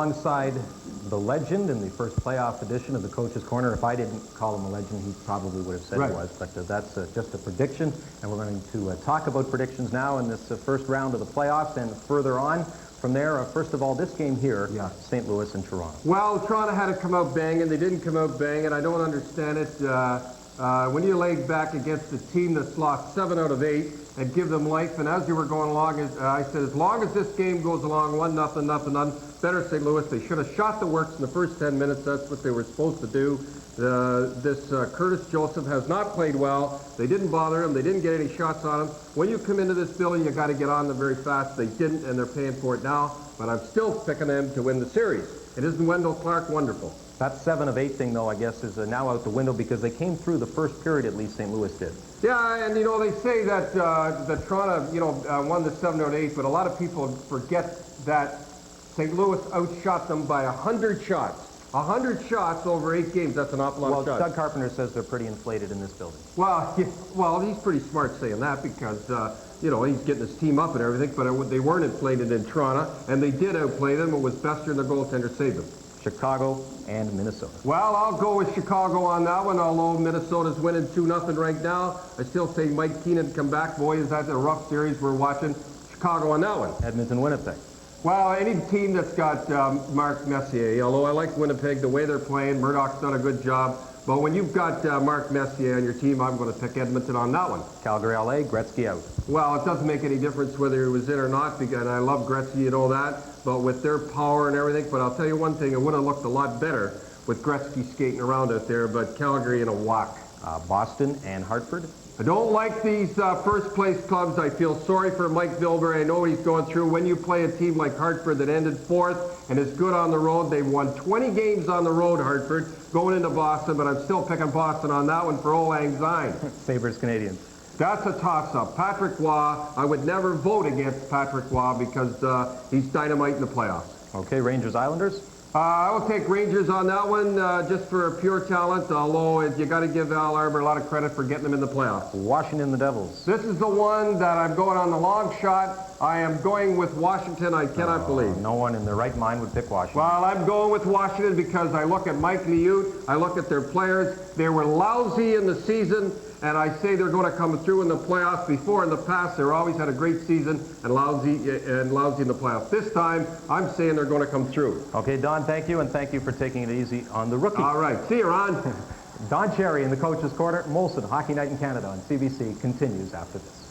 alongside the legend in the first playoff edition of the Coach's Corner. If I didn't call him a legend, he probably would have said he was, but that's just a prediction, and we're going to talk about predictions now in this first round of the playoffs and further on. From there, first of all, this game here, St. Louis and Toronto. Well, Toronto had to come out banging. They didn't come out banging. I don't understand it. When you lay back against a team that's lost 7 out of 8 and give them life, and as you were going along, I said, as long as this game goes along 1-0, nothing, better St. Louis. They should have shot the works in the first 10 minutes. That's what they were supposed to do. This Curtis Joseph has not played well. They didn't bother him. They didn't get any shots on him. When you come into this building, you got to get on them very fast. They didn't, and they're paying for it now. But I'm still picking them to win the series. It isn't Wendell Clark wonderful? That 7 of 8 thing, though, I guess, is now out the window because they came through the first period, at least St. Louis did. Yeah, and, you know, they say that, that Toronto, you know, won the 7 out of 8, but a lot of people forget that St. Louis outshot them by 100 shots. 100 shots over 8 games, that's an awful lot of shots. Doug Carpenter says they're pretty inflated in this building. Well, well, he's pretty smart saying that because, you know, he's getting his team up and everything, but they weren't inflated in Toronto, and they did outplay them. It was Bester and the goaltender saved them. Chicago and Minnesota. Well, I'll go with Chicago on that one, although Minnesota's winning 2-0 right now. I still say Mike Keenan come back. Boy, is that a rough series we're watching. Chicago on that one. Edmonton, Winnipeg. Well, any team that's got Mark Messier, although I like Winnipeg, the way they're playing, Murdoch's done a good job. But when you've got Mark Messier on your team, I'm going to pick Edmonton on that one. Calgary, LA, Gretzky out. Well, it doesn't make any difference whether he was in or not, because I love Gretzky, you know that. But with their power and everything, but I'll tell you one thing, it would have looked a lot better with Gretzky skating around out there, but Calgary in a walk. Boston and Hartford. I don't like these first-place clubs. I feel sorry for Mike Bilber. I know what he's going through. When you play a team like Hartford that ended 4th and is good on the road, they've won 20 games on the road, Hartford, going into Boston, but I'm still picking Boston on that one for Old Lang Syne. Sabres, Canadians. That's a toss-up. Patrick Waugh, I would never vote against Patrick Waugh because he's dynamite in the playoffs. Okay, Rangers, Islanders. I will take Rangers on that one just for pure talent, although you got to give Al Arbor a lot of credit for getting them in the playoffs. Washington, the Devils. This is the one that I'm going on the long shot. I am going with Washington. I cannot believe. No one in their right mind would pick Washington. Well, I'm going with Washington because I look at Mike Liut, I look at their players. They were lousy in the season, and I say they're going to come through in the playoffs. Before, in the past, they always had a great season and lousy in the playoffs. This time, I'm saying they're going to come through. Okay, Don, thank you, and thank you for taking it easy on the rookie. All right. See you, Ron. Don Cherry in the Coach's Corner. Molson Hockey Night in Canada on CBC continues after this.